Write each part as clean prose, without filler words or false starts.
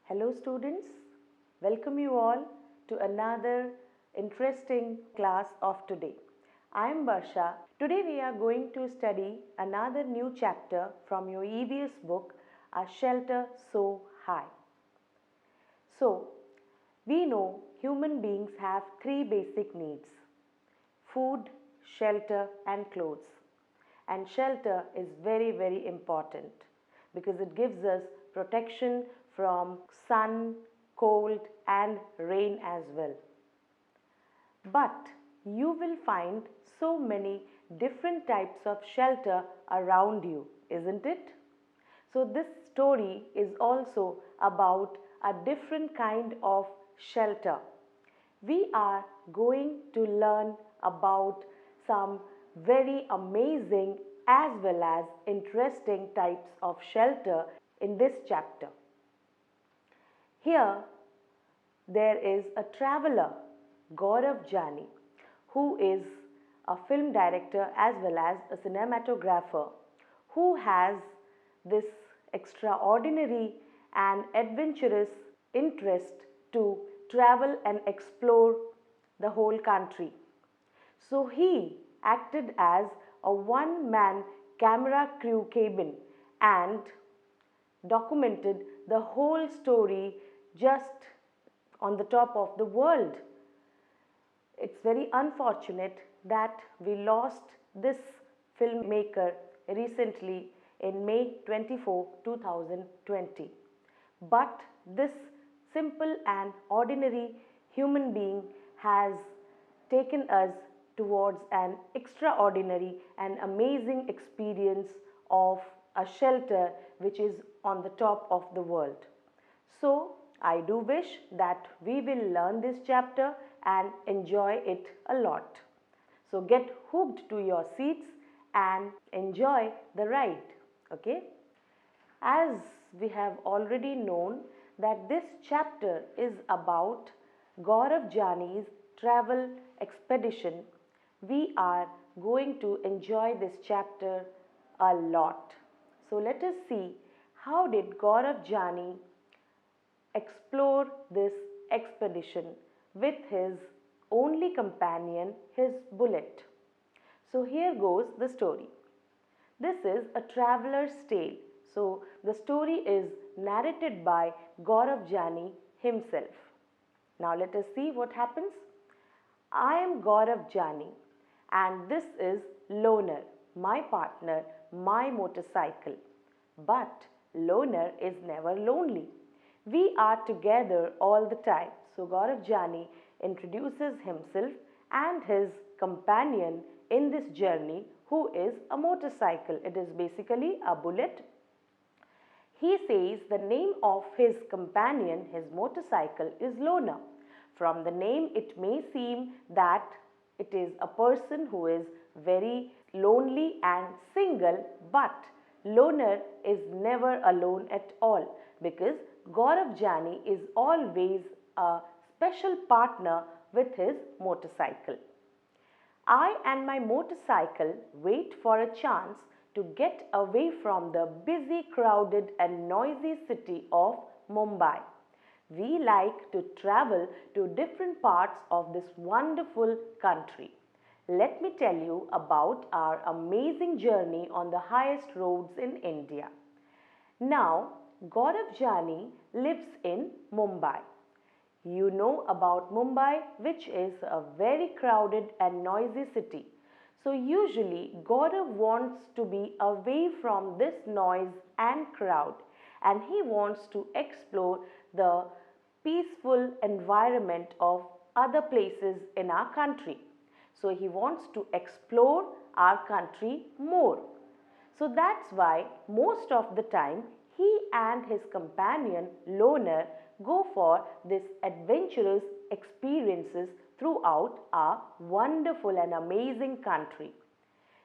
Hello students, welcome you all to another interesting class of today. I am Barsha. Today we are going to study another new chapter from your EVS book, A Shelter So High. So, we know human beings have three basic needs: food, shelter and clothes. And shelter is very important because it gives us protection from sun, cold and rain as well. But you will find so many different types of shelter around you, isn't it? So this story is also about a different kind of shelter. We are going to learn about some very amazing as well as interesting types of shelter in this chapter. Here there is a traveler, Gaurav Jani, who is a film director as well as a cinematographer, who has this extraordinary and adventurous interest to travel and explore the whole country. So he acted as a one-man camera crew cabin and documented the whole story just on the top of the world. It's very unfortunate that we lost this filmmaker recently in May 24, 2020. But this simple and ordinary human being has taken us towards an extraordinary and amazing experience of a shelter which is on the top of the world. So, I do wish that we will learn this chapter and enjoy it a lot. So, get hooked to your seats and enjoy the ride. Okay? As we have already known that this chapter is about Gaurav Jani's travel expedition, we are going to enjoy this chapter a lot. So let us see how did Gaurav Jani explore this expedition with his only companion, his bullet. So here goes the story. This is a traveler's tale. So the story is narrated by Gaurav Jani himself. Now let us see what happens. I am Gaurav Jani and this is Loner, my partner, my motorcycle. But Loner is never lonely. We are together all the time. So Gaurav Jani introduces himself and his companion in this journey, who is a motorcycle. It is basically a bullet. He says the name of his companion, his motorcycle, is Loner. From the name it may seem that it is a person who is very lonely and single, but Loner is never alone at all because Gaurav Jani is always a special partner with his motorcycle. I and my motorcycle wait for a chance to get away from the busy, crowded and noisy city of Mumbai. We like to travel to different parts of this wonderful country. Let me tell you about our amazing journey on the highest roads in India. Now, Gaurav Jani lives in Mumbai. You know about Mumbai, which is a very crowded and noisy city. So usually Gaurav wants to be away from this noise and crowd, and he wants to explore the peaceful environment of other places in our country. So he wants to explore our country more. So that's why most of the time he and his companion Loner go for this adventurous experiences throughout our wonderful and amazing country.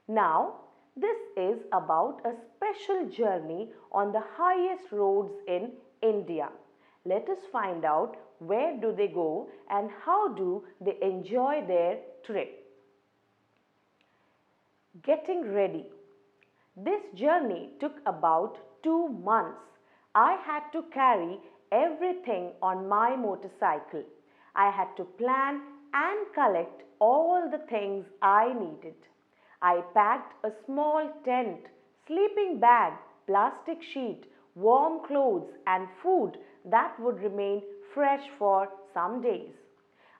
Now, this is about a special journey on the highest roads in India. Let us find out where do they go and how do they enjoy their trip. Getting ready. This journey took about 2 months. I had to carry everything on my motorcycle. I had to plan and collect all the things I needed. I packed a small tent, sleeping bag, plastic sheet, warm clothes, and food that would remain fresh for some days.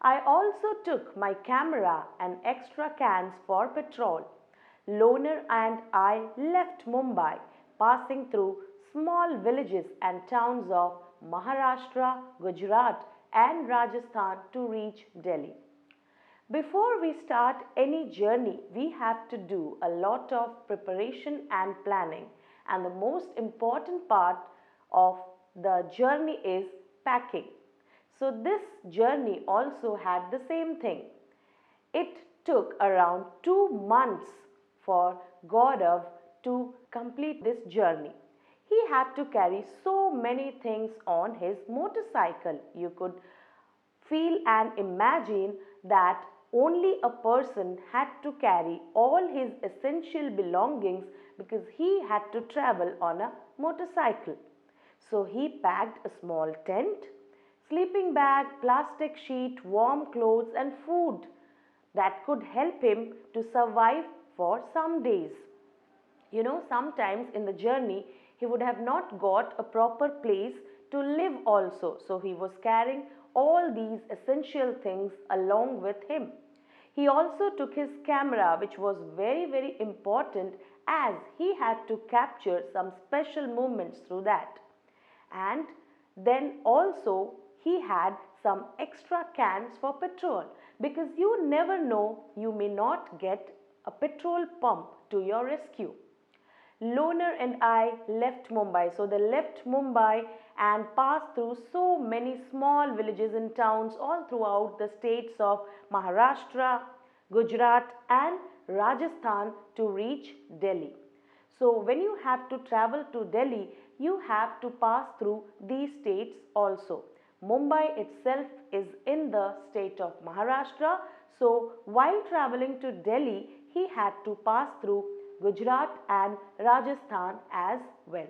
I also took my camera and extra cans for petrol. Loner and I left Mumbai, passing through small villages and towns of Maharashtra, Gujarat, and Rajasthan to reach Delhi. Before we start any journey, we have to do a lot of preparation and planning, and the most important part of the journey is packing. So, this journey also had the same thing. It took around 2 months for Gaurav to complete this journey. He had to carry so many things on his motorcycle. You could feel and imagine that only a person had to carry all his essential belongings because he had to travel on a motorcycle. So he packed a small tent, sleeping bag, plastic sheet, warm clothes, and food that could help him to survive for some days. Sometimes in the journey, he would have not got a proper place to live also. So he was carrying all these essential things along with him. He also took his camera, which was very, very important as he had to capture some special moments through that. And then also he had some extra cans for petrol because you never know, you may not get a petrol pump to your rescue. Loner and I left Mumbai. So they left Mumbai and passed through so many small villages and towns all throughout the states of Maharashtra, Gujarat, and Rajasthan to reach Delhi. So when you have to travel to Delhi, you have to pass through these states also. Mumbai itself is in the state of Maharashtra. So while traveling to Delhi, he had to pass through Gujarat and Rajasthan as well.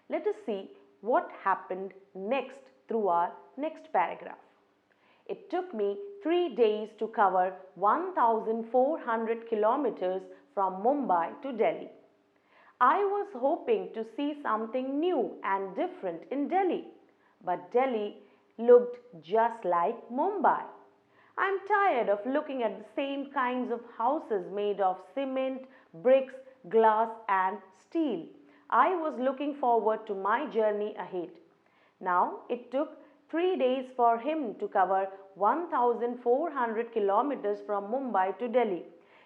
Let us see what happened next through our next paragraph. It took me 3 days to cover 1,400 kilometers from Mumbai to Delhi. I was hoping to see something new and different in Delhi, but Delhi looked just like Mumbai. I'm tired of looking at the same kinds of houses made of cement, bricks, glass, and steel. I was looking forward to my journey ahead. Now it took 3 days for him to cover 1,400 kilometers from Mumbai to Delhi.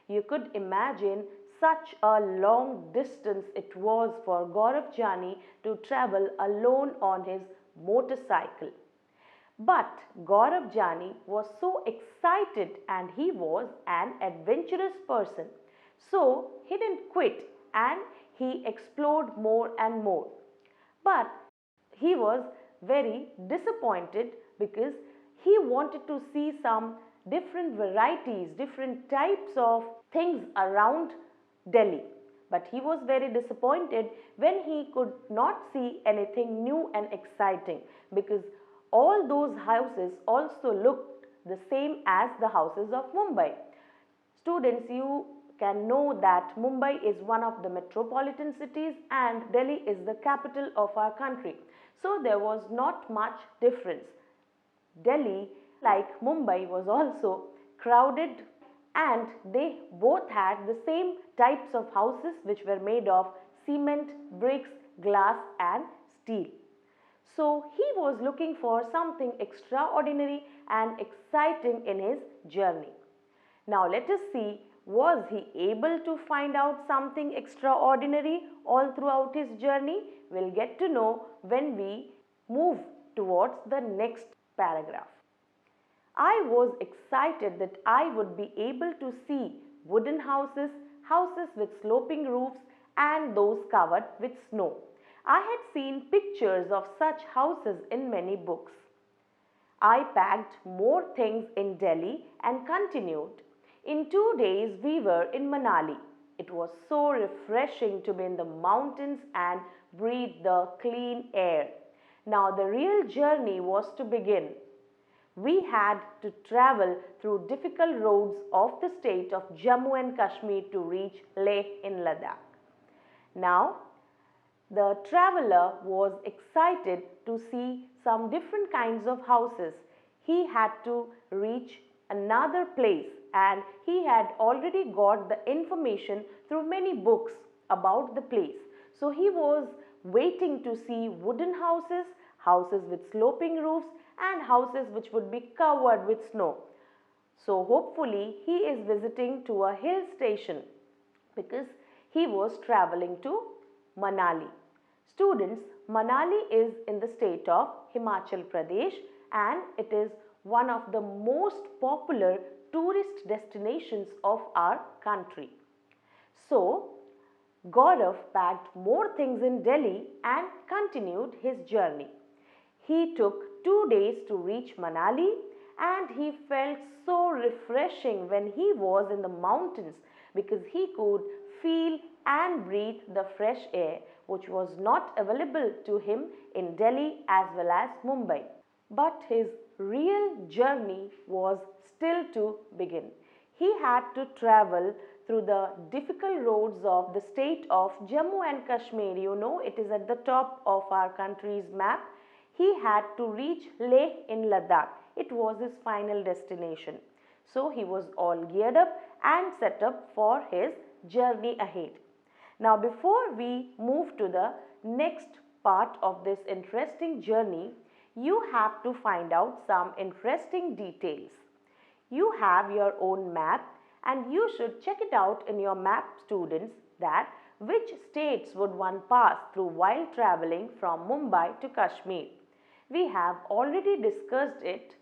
You could imagine such a long distance it was for Gaurav Jani to travel alone on his motorcycle. But Gaurav Jani was so excited and he was an adventurous person. So he didn't quit and he explored more and more. But he was very disappointed because he wanted to see some different varieties, different types of things around Delhi. But he was very disappointed when he could not see anything new and exciting because all those houses also looked the same as the houses of Mumbai. Students, you can know that Mumbai is one of the metropolitan cities and Delhi is the capital of our country. So there was not much difference. Delhi, like Mumbai, was also crowded and they both had the same types of houses which were made of cement, bricks, glass and steel. So he was looking for something extraordinary and exciting in his journey. Now let us see, was he able to find out something extraordinary all throughout his journey? We'll get to know when we move towards the next paragraph. I was excited that I would be able to see wooden houses, houses with sloping roofs and those covered with snow. I had seen pictures of such houses in many books. I packed more things in Delhi and continued. In 2 days we were in Manali. It was so refreshing to be in the mountains and breathe the clean air. Now the real journey was to begin. We had to travel through difficult roads of the state of Jammu and Kashmir to reach Leh in Ladakh. Now, the traveler was excited to see some different kinds of houses. He had to reach another place and he had already got the information through many books about the place. So he was waiting to see wooden houses, houses with sloping roofs and houses which would be covered with snow. So hopefully he is visiting to a hill station because he was traveling to Manali. Students, Manali is in the state of Himachal Pradesh and it is one of the most popular tourist destinations of our country. So, Gaurav packed more things in Delhi and continued his journey. He took 2 days to reach Manali and he felt so refreshing when he was in the mountains because he could feel and breathe the fresh air which was not available to him in Delhi as well as Mumbai. But his real journey was still to begin. He had to travel through the difficult roads of the state of Jammu and Kashmir. You know, it is at the top of our country's map. He had to reach Leh in Ladakh. It was his final destination. So he was all geared up and set up for his journey ahead. Now before we move to the next part of this interesting journey, you have to find out some interesting details. You have your own map and you should check it out in your map, students, that which states would one pass through while travelling from Mumbai to Kashmir. We have already discussed it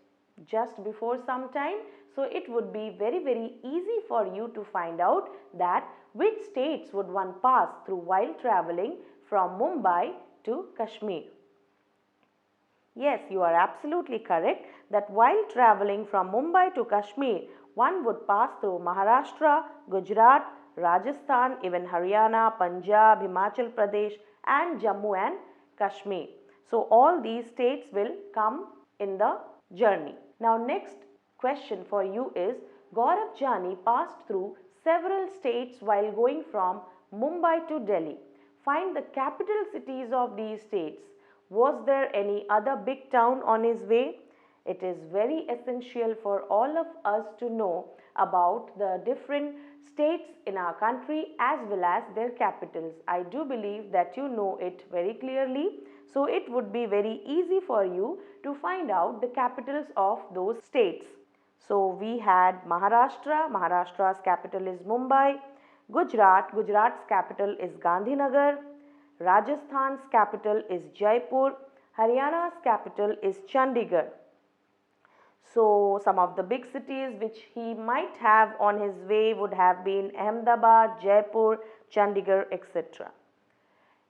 just before some time, so it would be very easy for you to find out that which states would one pass through while travelling from Mumbai to Kashmir. Yes, you are absolutely correct that while travelling from Mumbai to Kashmir, one would pass through Maharashtra, Gujarat, Rajasthan, even Haryana, Punjab, Himachal Pradesh and Jammu and Kashmir. So all these states will come in the journey. Now next question for you is, Gaurav Jani passed through several states while going from Mumbai to Delhi. Find the capital cities of these states. Was there any other big town on his way? It is very essential for all of us to know about the different states in our country as well as their capitals. I do believe that you know it very clearly. So it would be very easy for you to find out the capitals of those states. So we had Maharashtra. Maharashtra's capital is Mumbai. Gujarat's capital is Gandhinagar. Rajasthan's capital is Jaipur. Haryana's capital is Chandigarh. So some of the big cities which he might have on his way would have been Ahmedabad, Jaipur, Chandigarh, etc.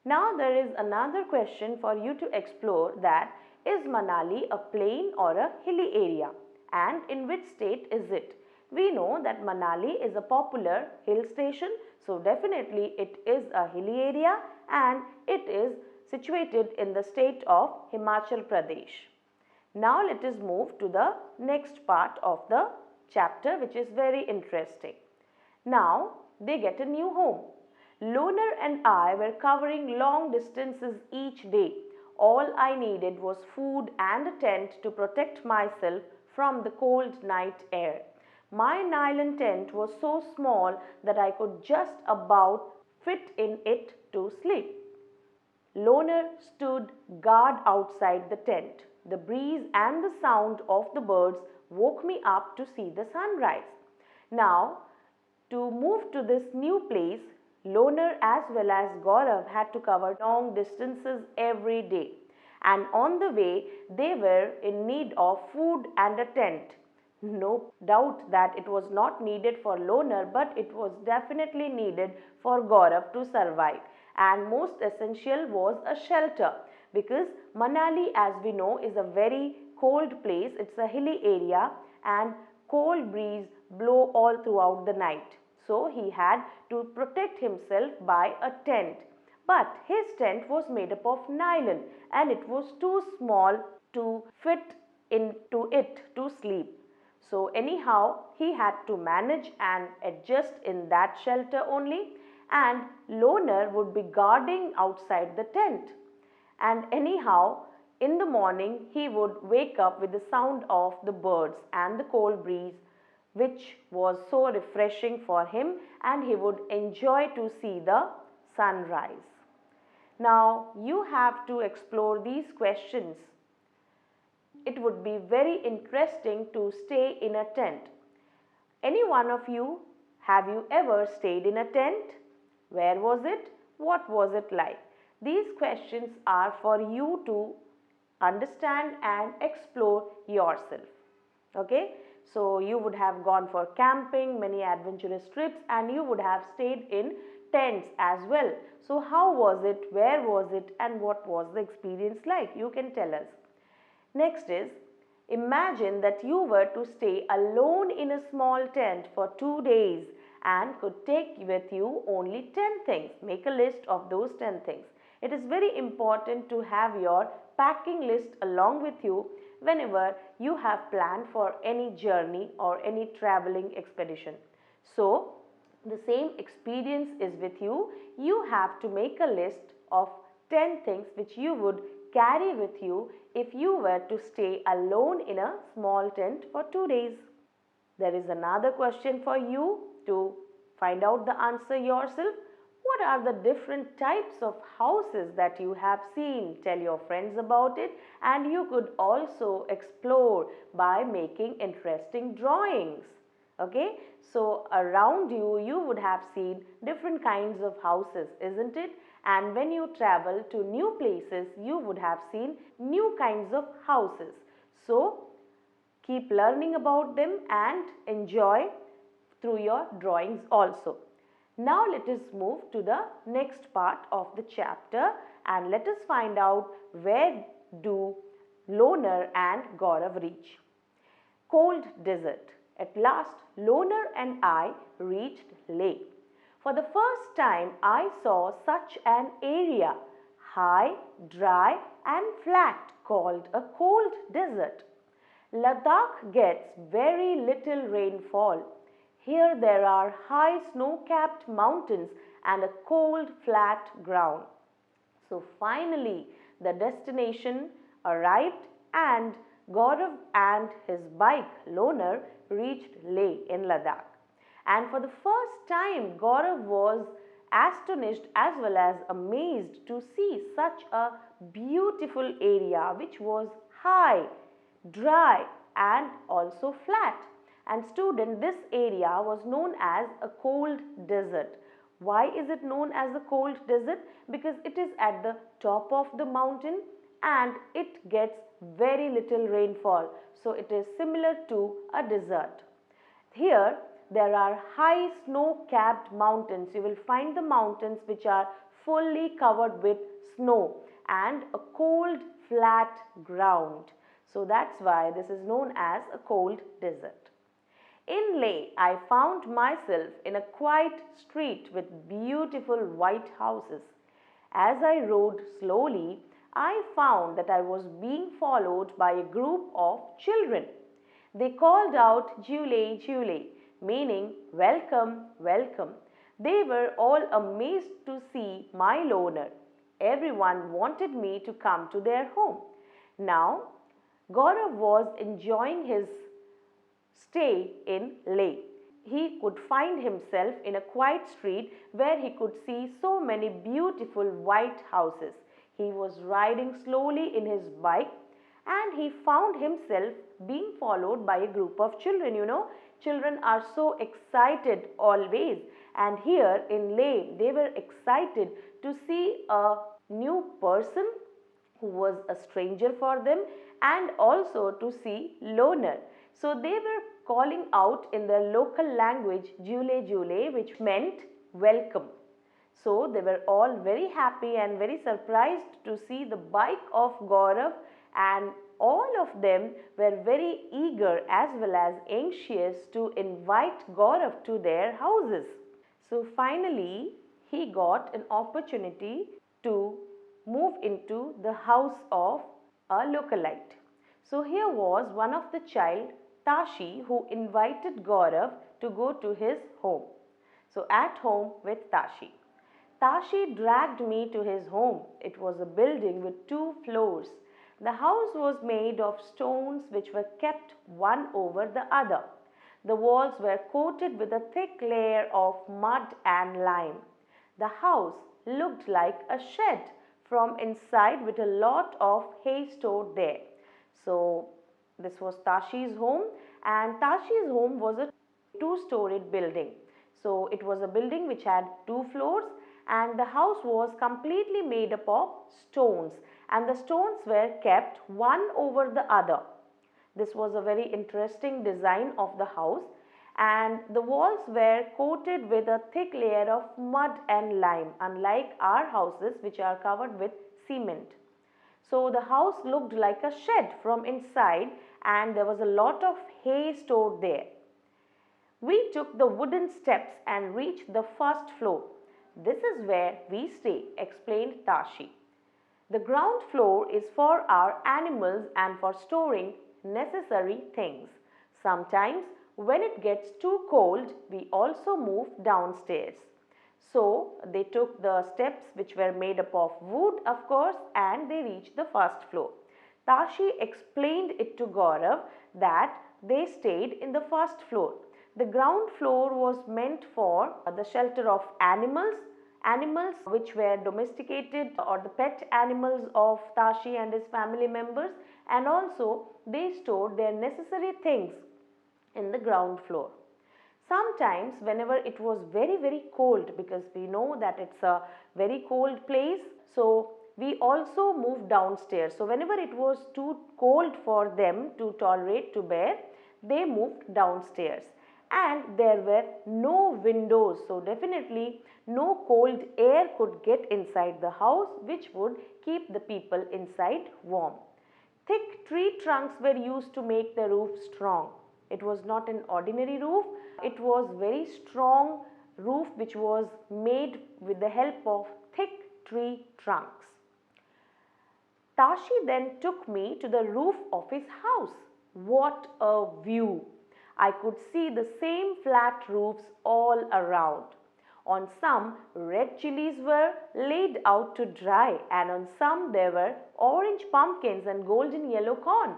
Now there is another question for you to explore, that is Manali a plain or a hilly area, and in which state is it? We know that Manali is a popular hill station, so definitely it is a hilly area and it is situated in the state of Himachal Pradesh. Now let us move to the next part of the chapter, which is very interesting. Now they get a new home. Loner and I were covering long distances each day. All I needed was food and a tent to protect myself from the cold night air. My nylon tent was so small that I could just about fit in it to sleep. Loner stood guard outside the tent. The breeze and the sound of the birds woke me up to see the sunrise. Now, to move to this new place, Loner as well as Gaurav had to cover long distances every day. And on the way, they were in need of food and a tent. No doubt that it was not needed for Loner, but it was definitely needed for Gaurav to survive. And most essential was a shelter, because Manali, as we know, is a very cold place. It's a hilly area and cold breeze blow all throughout the night. So he had to protect himself by a tent. But his tent was made up of nylon and it was too small to fit into it to sleep. So anyhow, he had to manage and adjust in that shelter only, and Loner would be guarding outside the tent. And anyhow, in the morning he would wake up with the sound of the birds and the cold breeze, which was so refreshing for him, and he would enjoy to see the sunrise. Now you have to explore these questions. It would be very interesting to stay in a tent. Any one of you, have you ever stayed in a tent? Where was it? What was it like? These questions are for you to understand and explore yourself. Okay, so you would have gone for camping, many adventurous trips, and you would have stayed in tents as well. So how was it, where was it, and what was the experience like? You can tell us. Next is, imagine that you were to stay alone in a small tent for 2 days and could take with you only 10 things. Make a list of those 10 things. It is very important to have your packing list along with you whenever you have planned for any journey or any traveling expedition. So, the same experience is with you. You have to make a list of 10 things which you would carry with you if you were to stay alone in a small tent for 2 days. There is another question for you to find out the answer yourself. What are the different types of houses that you have seen? Tell your friends about it, and you could also explore by making interesting drawings. Okay, so around you, you would have seen different kinds of houses, isn't it? And when you travel to new places, you would have seen new kinds of houses. So keep learning about them and enjoy through your drawings also. Now let us move to the next part of the chapter and let us find out where do Loner and Gaurav reach. Cold desert. At last, Loner and I reached Leh. For the first time, I saw such an area, high, dry and flat, called a cold desert. Ladakh gets very little rainfall. Here there are high snow-capped mountains and a cold flat ground. So finally the destination arrived and Gaurav and his bike Loner reached Leh in Ladakh. And for the first time Gaurav was astonished as well as amazed to see such a beautiful area which was high, dry and also flat. And student, this area was known as a cold desert. Why is it known as a cold desert? Because it is at the top of the mountain and it gets very little rainfall. So it is similar to a desert. Here there are high snow-capped mountains. You will find the mountains which are fully covered with snow and a cold flat ground. So that's why this is known as a cold desert. In Leh, I found myself in a quiet street with beautiful white houses. As I rode slowly, I found that I was being followed by a group of children. They called out Jule, Jule, meaning welcome, welcome. They were all amazed to see my Loner. Everyone wanted me to come to their home. Now, Gaurav was enjoying his stay in Leh. He could find himself in a quiet street where he could see so many beautiful white houses. He was riding slowly in his bike and he found himself being followed by a group of children. You know, children are so excited always, and here in Leh they were excited to see a new person who was a stranger for them and also to see Loner. So they were calling out in their local language Jule Jule, which meant welcome. So they were all very happy and very surprised to see the bike of Gaurav, and all of them were very eager as well as anxious to invite Gaurav to their houses. So finally he got an opportunity to move into the house of a localite. So here was one of the child, Tashi, who invited Gaurav to go to his home. So at home with Tashi. Tashi dragged me to his home. It was a building with 2 floors. The house was made of stones which were kept one over the other. The walls were coated with a thick layer of mud and lime. The house looked like a shed from inside with a lot of hay stored there. So this was Tashi's home, and Tashi's home was a two-storied building. So it was a building which had 2 floors, and the house was completely made up of stones, and the stones were kept one over the other. This was a very interesting design of the house, and the walls were coated with a thick layer of mud and lime, unlike our houses which are covered with cement. So the house looked like a shed from inside, and there was a lot of hay stored there. We took the wooden steps and reached the first floor. This is where we stay, explained Tashi. The ground floor is for our animals and for storing necessary things. Sometimes when it gets too cold, we also move downstairs. So they took the steps which were made up of wood, of course, and they reached the first floor. Tashi explained it to Gaurav that they stayed in the first floor. The ground floor was meant for the shelter of animals which were domesticated or the pet animals of Tashi and his family members, and also they stored their necessary things in the ground floor. Sometimes whenever it was very cold, because we know that it's a very cold place, so we also moved downstairs. So whenever it was too cold for them to tolerate, to bear, they moved downstairs. And there were no windows, so definitely no cold air could get inside the house, which would keep the people inside warm. Thick tree trunks were used to make the roof strong. It was not an ordinary roof, it was very strong roof which was made with the help of thick tree trunks. Tashi then took me to the roof of his house. What a view! I could see the same flat roofs all around. On some, red chilies were laid out to dry, and on some there were orange pumpkins and golden yellow corn.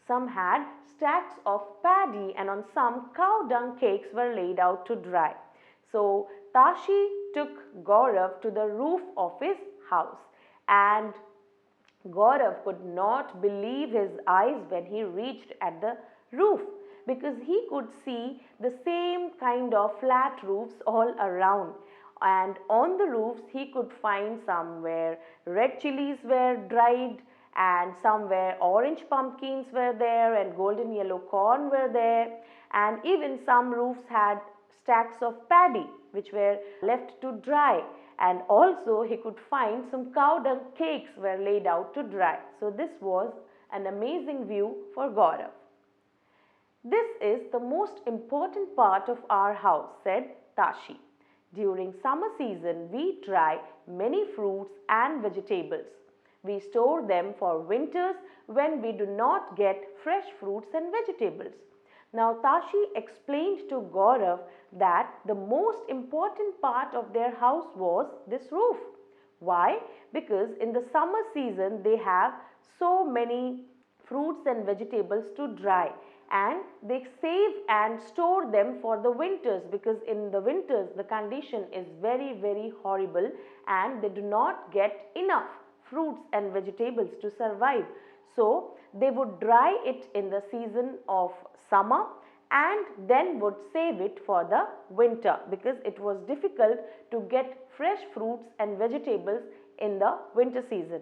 Some had stacks of paddy, and on some cow dung cakes were laid out to dry. So Tashi took Gaurav to the roof of his house, and Gaurav could not believe his eyes when he reached at the roof, because he could see the same kind of flat roofs all around, and on the roofs he could find some where red chilies were dried, and some where orange pumpkins were there and golden yellow corn were there, and even some roofs had stacks of paddy which were left to dry, and also he could find some cow dung cakes were laid out to dry. So this was an amazing view for Gaurav. This is the most important part of our house, said Tashi. During summer season, we dry many fruits and vegetables. We store them for winters when we do not get fresh fruits and vegetables. Now Tashi explained to Gaurav that the most important part of their house was this roof. Why? Because in the summer season they have so many fruits and vegetables to dry, and they save and store them for the winters, because in the winters the condition is very horrible and they do not get enough fruits and vegetables to survive. So they would dry it in the season of summer and then would save it for the winter, because it was difficult to get fresh fruits and vegetables in the winter season.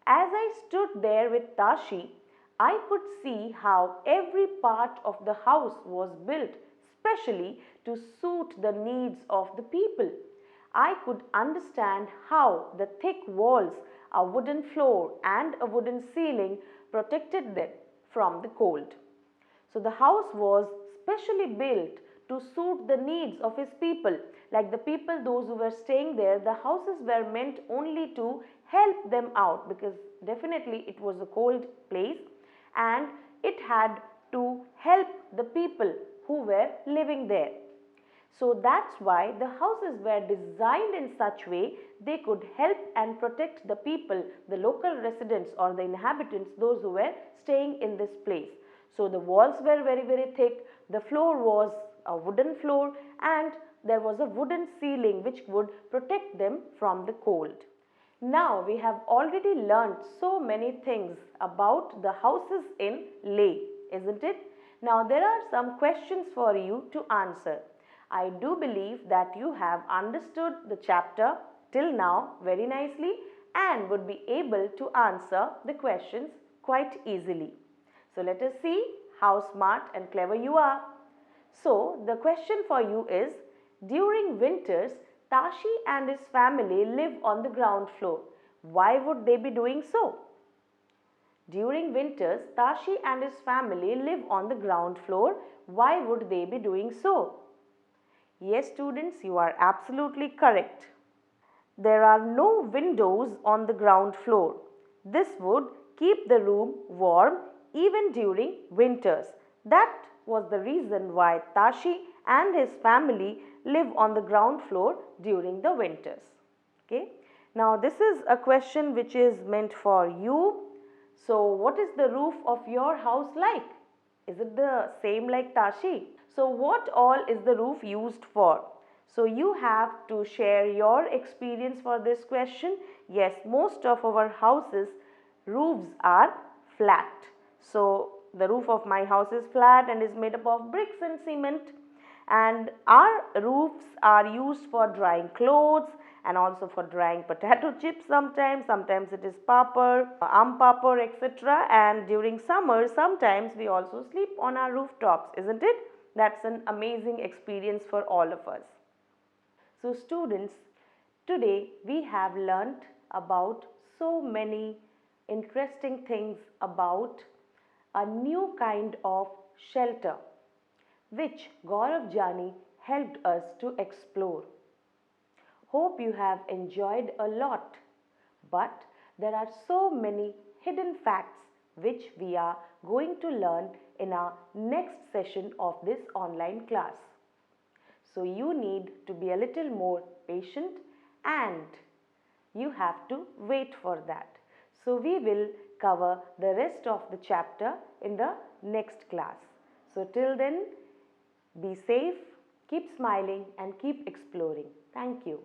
As I stood there with Tashi, I could see how every part of the house was built specially to suit the needs of the people. I could understand how the thick walls, a wooden floor and a wooden ceiling protected them from the cold. So the house was specially built to suit the needs of his people. Like the people, those who were staying there, the houses were meant only to help them out, because definitely it was a cold place and it had to help the people who were living there. So that's why the houses were designed in such way they could help and protect the people, the local residents or the inhabitants, those who were staying in this place. So the walls were very, very thick, the floor was a wooden floor, and there was a wooden ceiling which would protect them from the cold. Now we have already learned so many things about the houses in Leh, isn't it? Now there are some questions for you to answer. I do believe that you have understood the chapter till now very nicely and would be able to answer the questions quite easily. So let us see how smart and clever you are. So the question for you is, during winters, Tashi and his family live on the ground floor. Why would they be doing so? During winters, Tashi and his family live on the ground floor. Why would they be doing so? Yes, students, you are absolutely correct. There are no windows on the ground floor. This would keep the room warm even during winters. That was the reason why Tashi and his family live on the ground floor during the winters. Okay. Now this is a question which is meant for you. So what is the roof of your house like? Is it the same like Tashi? So what all is the roof used for? So you have to share your experience for this question. Yes, most of our houses roofs are flat. So the roof of my house is flat and is made up of bricks and cement, and our roofs are used for drying clothes and also for drying potato chips sometimes it is papad, papad, etc. And during summer sometimes we also sleep on our rooftops, isn't it? That's an amazing experience for all of us. So students, today we have learnt about so many interesting things about a new kind of shelter which Gaurav Jani helped us to explore. Hope you have enjoyed a lot, but there are so many hidden facts which we are going to learn in our next session of this online class. So you need to be a little more patient and you have to wait for that. So we will cover the rest of the chapter in the next class. So till then, be safe, keep smiling and keep exploring. Thank you.